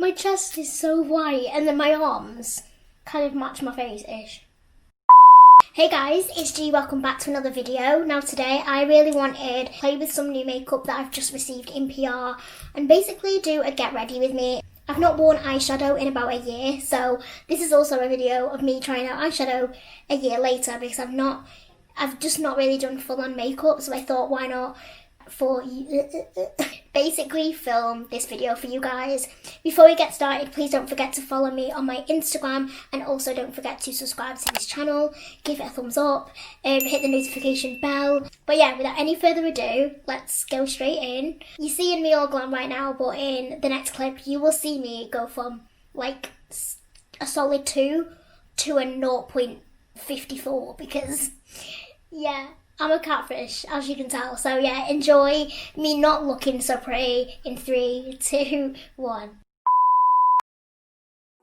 My chest is so white and then my arms kind of match my face-ish. Hey guys, it's G, welcome back to another video. Now today I really wanted to play with some new makeup that I've just received in PR and basically do a get ready with me. I've not worn eyeshadow in about a year, so this is also a video of me trying out eyeshadow a year later because I've just not really done full on makeup, so I thought why not basically film this video for you guys. Before we get started, please don't forget to follow me on my Instagram and also don't forget to subscribe to this channel, give it a thumbs up, hit the notification bell. But yeah, without any further ado, let's go straight in. You're seeing me all glam right now, but in the next clip you will see me go from like a solid 2 to a 0.54 because yeah, I'm a catfish, as you can tell. So yeah, enjoy me not looking so pretty in 3, 2, 1.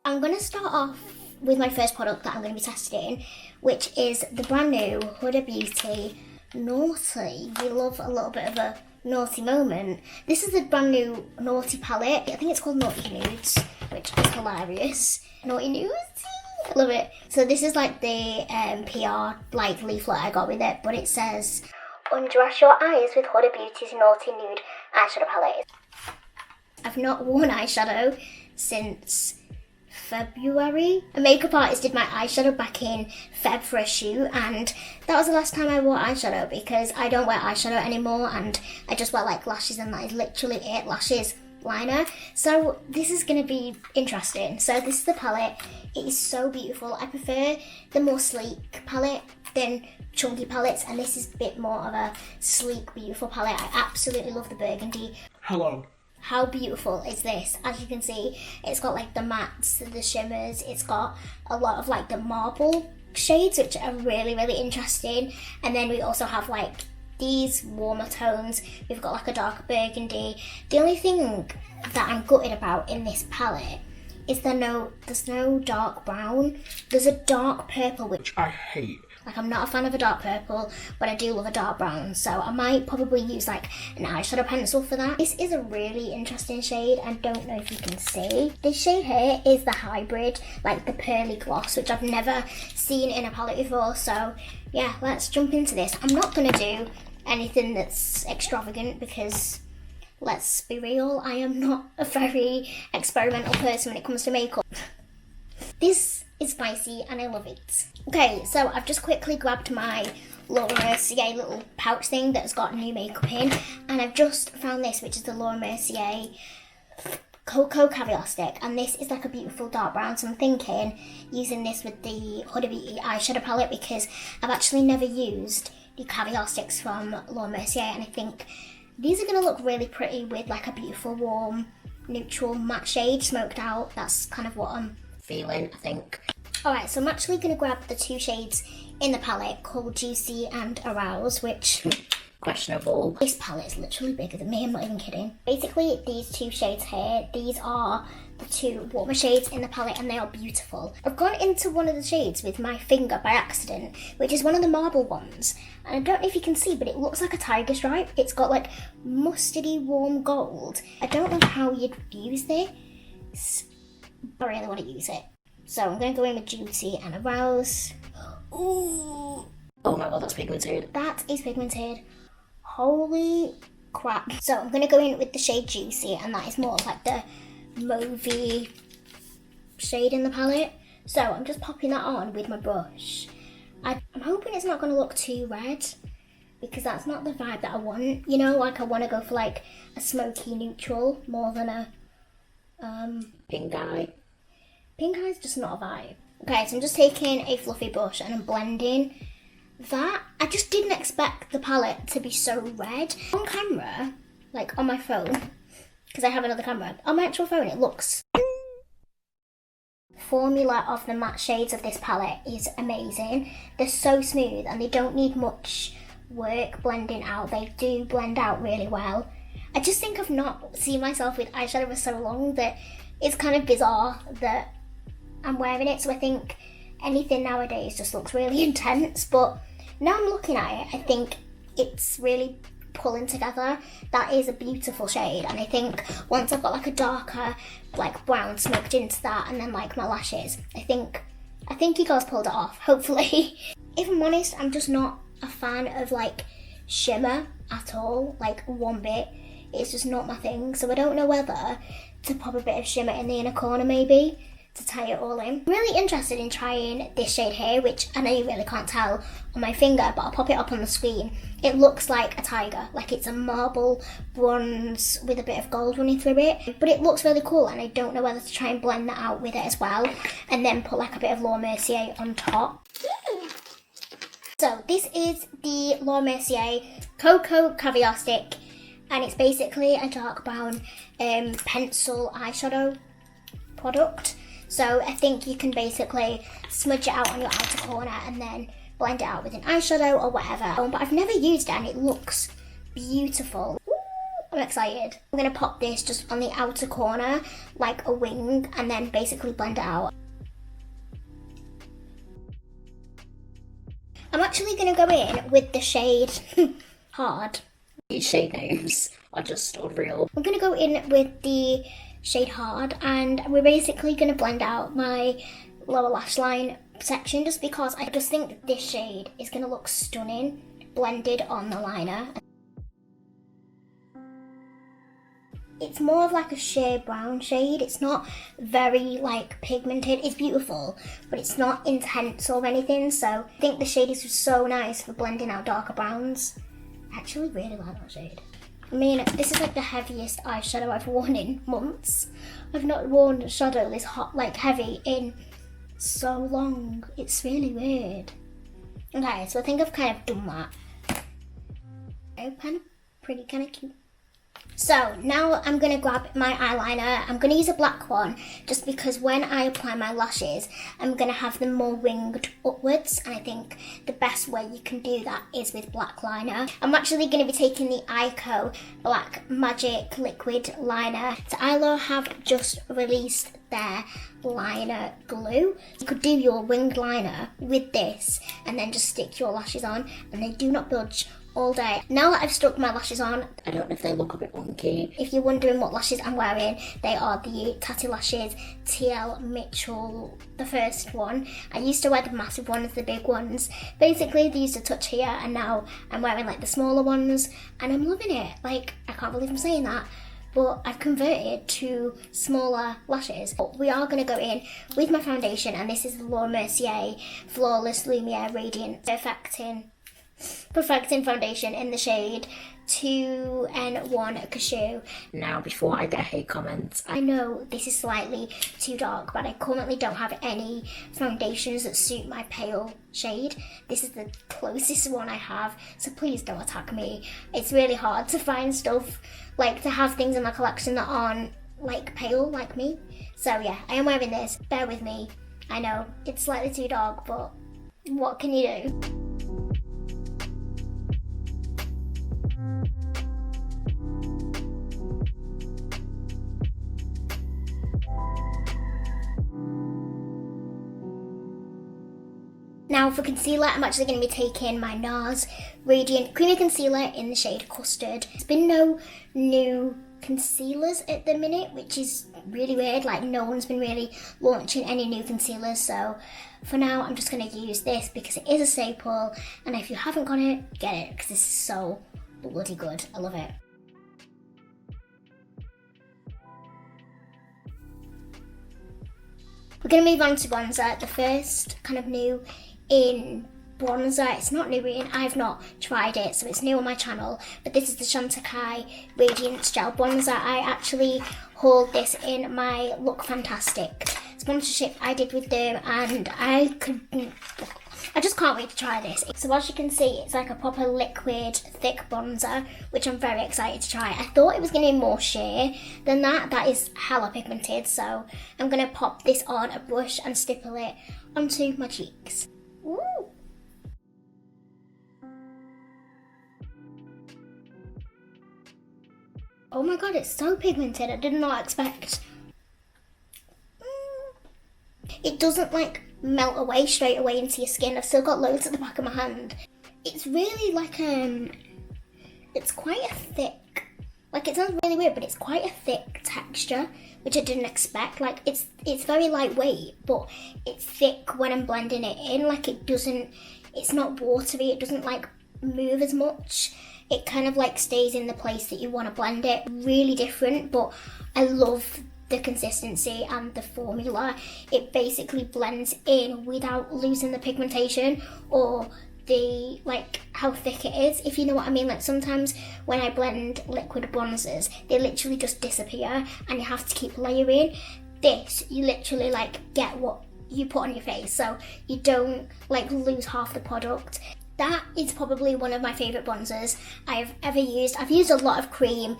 I'm going to start off with my first product that I'm going to be testing, which is the brand new Huda Beauty Naughty. We love a little bit of a naughty moment. This is the brand new Naughty palette. I think it's called Naughty Nudes, which is hilarious. Naughty Nudes? I love it. So this is like the PR like leaflet I got with it, but it says, undress your eyes with Huda Beauty's Naughty Nude Eyeshadow Palette. I've not worn eyeshadow since February. A makeup artist did my eyeshadow back in Feb for a shoot, and that was the last time I wore eyeshadow because I don't wear eyeshadow anymore and I just wear like lashes, and that is literally it, lashes, liner. So this is going to be interesting. So this is the palette. It is so beautiful. I prefer the more sleek palette than chunky palettes, and this is a bit more of a sleek, beautiful palette. I absolutely love the burgundy. Hello. How beautiful is this? As you can see, it's got like the mattes, the shimmers, it's got a lot of like the marble shades, which are really, really interesting. And then we also have like these warmer tones. We've got like a darker burgundy. The only thing that I'm gutted about in this palette is there's no dark brown. There's a dark purple, which I hate. Like, I'm not a fan of a dark purple, but I do love a dark brown, so I might probably use like an eyeshadow pencil for that. This is a really interesting shade. I don't know if you can see. This shade here is the hybrid, like the pearly gloss, which I've never seen in a palette before. So yeah, let's jump into this. I'm not gonna do anything that's extravagant because let's be real, I am not a very experimental person when it comes to makeup. This is spicy and I love it. Okay, so I've just quickly grabbed my Laura Mercier little pouch thing that's got new makeup in, and I've just found this, which is the Laura Mercier Cocoa Caviar Stick, and this is like a beautiful dark brown, so I'm thinking using this with the Huda Beauty eyeshadow palette because I've actually never used the caviar sticks from Laura Mercier, and I think these are going to look really pretty with like a beautiful warm neutral matte shade, smoked out. That's kind of what I'm feeling, I think. Alright, so I'm actually going to grab the 2 shades in the palette called Juicy and Arouse, which questionable. This palette is literally bigger than me, I'm not even kidding. Basically, these 2 shades here, these are the 2 warmer shades in the palette and they are beautiful. I've gone into one of the shades with my finger by accident, which is one of the marble ones. And I don't know if you can see, but it looks like a tiger stripe. It's got like mustardy warm gold. I don't know how you'd use this. I really want to use it. So I'm going to go in with Juicy and Arouse. Ooh. Oh my god, that's pigmented. That is pigmented. Holy crap. So I'm going to go in with the shade Juicy, and that is more of like the mauvey shade in the palette. So I'm just popping that on with my brush. I'm hoping it's not going to look too red because that's not the vibe that I want. You know, like I want to go for like a smoky neutral more than a pink eye. Pink eye is just not a vibe. Okay, so I'm just taking a fluffy brush and I'm blending that. I just didn't expect the palette to be so red. On camera, like on my phone, because I have another camera, on my actual phone it looks... Formula of the matte shades of this palette is amazing. They're so smooth and they don't need much work blending out. They do blend out really well. I just think I've not seen myself with eyeshadow for so long that it's kind of bizarre that I'm wearing it. So I think anything nowadays just looks really intense, but now I'm looking at it, I think it's really pulling together. That is a beautiful shade, and I think once I've got like a darker like brown smoked into that, and then like my lashes, I think you guys pulled it off, hopefully. If I'm honest, I'm just not a fan of like shimmer at all, like one bit. It's just not my thing, so I don't know whether to pop a bit of shimmer in the inner corner maybe to tie it all in. I'm really interested in trying this shade here, which I know you really can't tell on my finger, but I'll pop it up on the screen. It looks like a tiger, like it's a marble bronze with a bit of gold running through it, but it looks really cool, and I don't know whether to try and blend that out with it as well, and then put like a bit of Laura Mercier on top. So this is the Laura Mercier Cocoa Caviar Stick, and it's basically a dark brown pencil eyeshadow product. So I think you can basically smudge it out on your outer corner and then blend it out with an eyeshadow or whatever. But I've never used it and it looks beautiful. Ooh, I'm excited. I'm going to pop this just on the outer corner like a wing and then basically blend it out. I'm actually going to go in with the shade Hard. These shade names are just unreal. I'm going to go in with the shade Hard, and we're basically going to blend out my lower lash line section just because I just think this shade is going to look stunning blended on the liner. It's more of like a sheer brown shade. It's not very like pigmented. It's beautiful, but it's not intense or anything, so I think the shade is just so nice for blending out darker browns. I actually really like that shade. I mean, this is like the heaviest eyeshadow I've worn in months. I've not worn shadow this hot, like heavy in so long. It's really weird. Okay, so I think I've kind of done that. Oh, kind of pretty, kind of cute. So now I'm going to grab my eyeliner. I'm going to use a black one just because when I apply my lashes, I'm going to have them more winged upwards, and I think the best way you can do that is with black liner. I'm actually going to be taking the Eyeshadow Black Magic Liquid Liner. So Eyeliner have just released their liner glue. You could do your winged liner with this and then just stick your lashes on, and they do not budge all day. Now that I've stuck my lashes on, I don't know if they look a bit wonky. If you're wondering what lashes I'm wearing, they are the Tatty Lashes TL Mitchell, the first one. I used to wear the massive ones, the big ones. Basically, they used to touch here, and now I'm wearing like the smaller ones, and I'm loving it. Like, I can't believe I'm saying that, but I've converted to smaller lashes. But we are going to go in with my foundation, and this is the Laura Mercier Flawless Lumiere Radiant Perfecting Foundation in the shade 2N1 Cashew. Now, before I get hate comments, I know this is slightly too dark, but I currently don't have any foundations that suit my pale shade. This is the closest one I have, so please don't attack me. It's really hard to find stuff, like to have things in my collection that aren't like pale like me. So yeah, I am wearing this. Bear with me. I know it's slightly too dark, but what can you do? Now for concealer, I'm actually going to be taking my NARS Radiant Creamy Concealer in the shade Custard. There's been no new concealers at the minute, which is really weird. Like, no one's been really launching any new concealers, so for now I'm just going to use this because it is a staple, and if you haven't got it, get it, because this is so bloody good. I love it. We're going to move on to bronzer. The first kind of new in bronzer, it's not new in, I've not tried it, so it's new on my channel, but this is the Chantecaille Radiance Gel Bronzer. I actually hauled this in my Look Fantastic sponsorship I did with them, and I just can't wait to try this. So as you can see, it's like a proper liquid thick bronzer, which I'm very excited to try. I thought it was going to be more sheer than that. That is hella pigmented, so I'm going to pop this on a brush and stipple it onto my cheeks. Ooh. Oh my god, it's so pigmented. I did not expect. It doesn't like melt away straight away into your skin. I've still got loads at the back of my hand. It's really like it's quite a thick, like it sounds really weird, but it's quite a thick texture, which I didn't expect. Like it's very lightweight, but it's thick when I'm blending it in. Like it's not watery, it doesn't like move as much. It kind of like stays in the place that you want to blend it. Really different, but I love the consistency and the formula. It basically blends in without losing the pigmentation or the like how thick it is, if you know what I mean. Like sometimes when I blend liquid bronzers, they literally just disappear and you have to keep layering. This, you literally like get what you put on your face, so you don't like lose half the product. That is probably one of my favourite bronzers I've ever used. I've used a lot of cream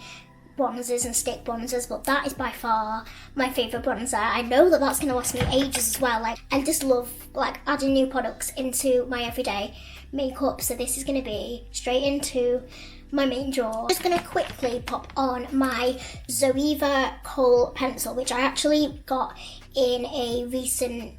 bronzers and stick bronzers, but that is by far my favourite bronzer. I know that that's going to last me ages as well. Like I just love like adding new products into my everyday makeup, so this is going to be straight into my main drawer. I'm just going to quickly pop on my Zoeva Kohl pencil, which I actually got in a recent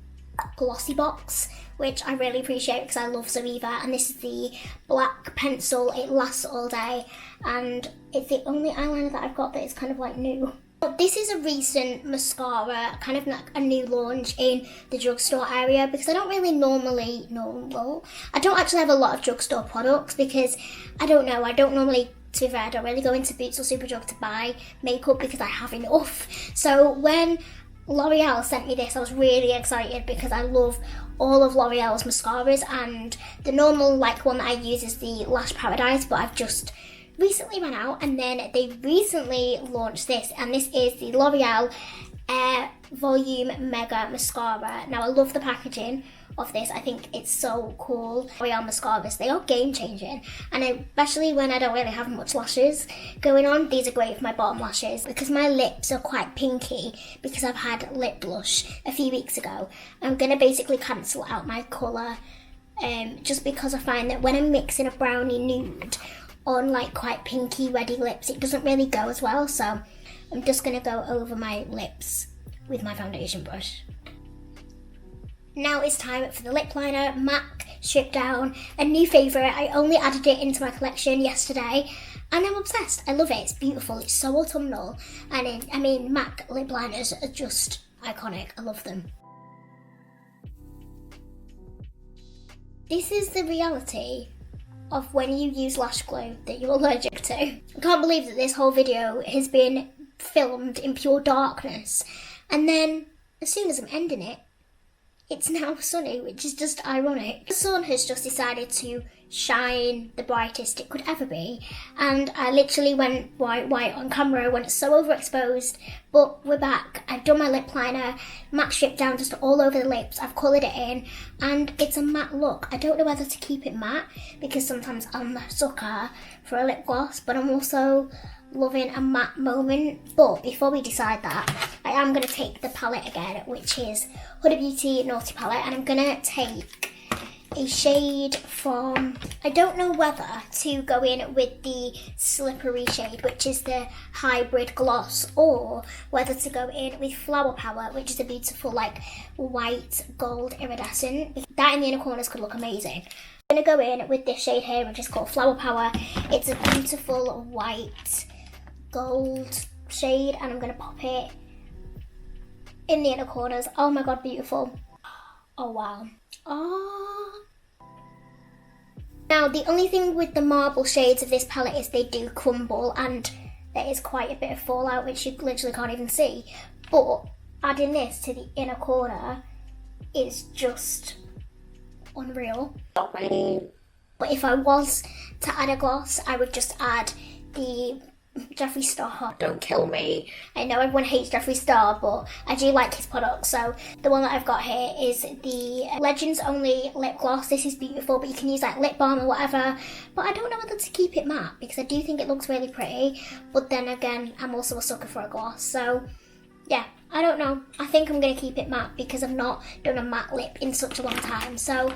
glossy box, which I really appreciate because I love Zoeva, and this is the black pencil. It lasts all day and it's the only eyeliner that I've got that is kind of like new. But this is a recent mascara, kind of like a new launch in the drugstore area, because I don't really normally I don't actually have a lot of drugstore products because I don't normally, to be fair, I don't really go into Boots or Superdrug to buy makeup because I have enough. So when L'Oreal sent me this, I was really excited because I love all of L'Oreal's mascaras, and the normal like one that I use is the Lash Paradise, but I've just recently ran out, and then they recently launched this, and this is the L'Oreal Air Volume Mega Mascara. Now I love the packaging of this. I think it's so cool. L'Oreal mascaras, they are game changing, and especially when I don't really have much lashes going on, these are great for my bottom lashes. Because my lips are quite pinky because I've had lip blush a few weeks ago, I'm gonna basically cancel out my colour, just because I find that when I'm mixing a brownie nude on like quite pinky reddy lips, it doesn't really go as well. So I'm just gonna go over my lips with my foundation brush. Now it's time for the lip liner, MAC Stripped Down, a new favourite. I only added it into my collection yesterday and I'm obsessed. I love it, it's beautiful, it's so autumnal, and I mean MAC lip liners are just iconic, I love them. This is the reality of when you use lash glue that you're allergic to. I can't believe that this whole video has been filmed in pure darkness, and then as soon as I'm ending it, it's now sunny, which is just ironic. The sun has just decided to shine the brightest it could ever be, and I literally went white on camera when it's so overexposed, but we're back. I've done my lip liner, MAC Stripped Down just all over the lips, I've coloured it in, and it's a matte look. I don't know whether to keep it matte, because sometimes I'm a sucker for a lip gloss, but I'm also loving a matte moment. But before we decide that, I am going to take the palette again, which is Huda Beauty Naughty Palette, and I'm going to take a shade from, I don't know whether to go in with the slippery shade, which is the hybrid gloss, or whether to go in with Flower Power, which is a beautiful like white gold iridescent. That in the inner corners could look amazing. I'm going to go in with this shade here, which is called Flower Power. It's a beautiful white gold shade, and I'm going to pop it in the inner corners. Oh my god, beautiful. Oh wow. Oh. Now the only thing with the marble shades of this palette is they do crumble, and there is quite a bit of fallout which you literally can't even see, but adding this to the inner corner is just unreal. But if I was to add a gloss, I would just add the Jeffree Star. Don't kill me. I know everyone hates Jeffree Star, but I do like his products. So the one that I've got here is the Legends Only Lip Gloss. This is beautiful, but you can use like lip balm or whatever. But I don't know whether to keep it matte because I do think it looks really pretty. But then again, I'm also a sucker for a gloss. So yeah, I don't know. I think I'm going to keep it matte because I've not done a matte lip in such a long time. So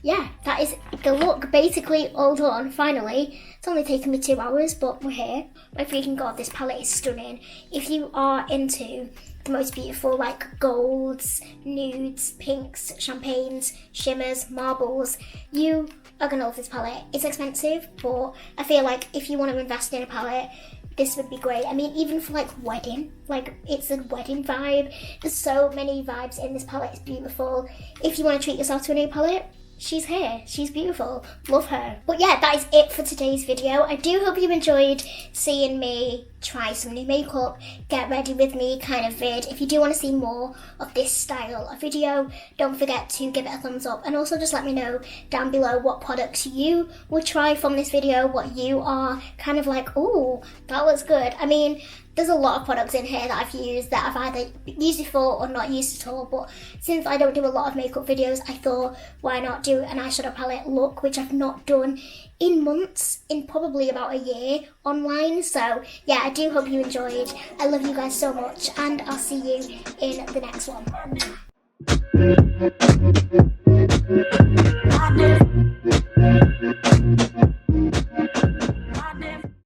yeah, that is the look basically all done, finally. It's only taken me 2 hours, but we're here. My freaking god, this palette is stunning. If you are into the most beautiful like golds, nudes, pinks, champagnes, shimmers, marbles, you are gonna love this palette. It's expensive, but I feel like if you want to invest in a palette, this would be great. I mean, even for like wedding, like it's a wedding vibe. There's so many vibes in this palette, it's beautiful. If you want to treat yourself to a new palette, she's here, she's beautiful, love her. But yeah, that is it for today's video. I do hope you enjoyed seeing me try some new makeup, get ready with me kind of vid. If you do want to see more of this style of video, don't forget to give it a thumbs up, and also just let me know down below what products you would try from this video, what you are kind of like, oh, that looks good. I mean, there's a lot of products in here that I've used that I've either used before or not used at all, but since I don't do a lot of makeup videos, I thought, why not do an eyeshadow palette look, which I've not done in months, in probably about a year online. So yeah, I do hope you enjoyed. I love you guys so much, and I'll see you in the next one.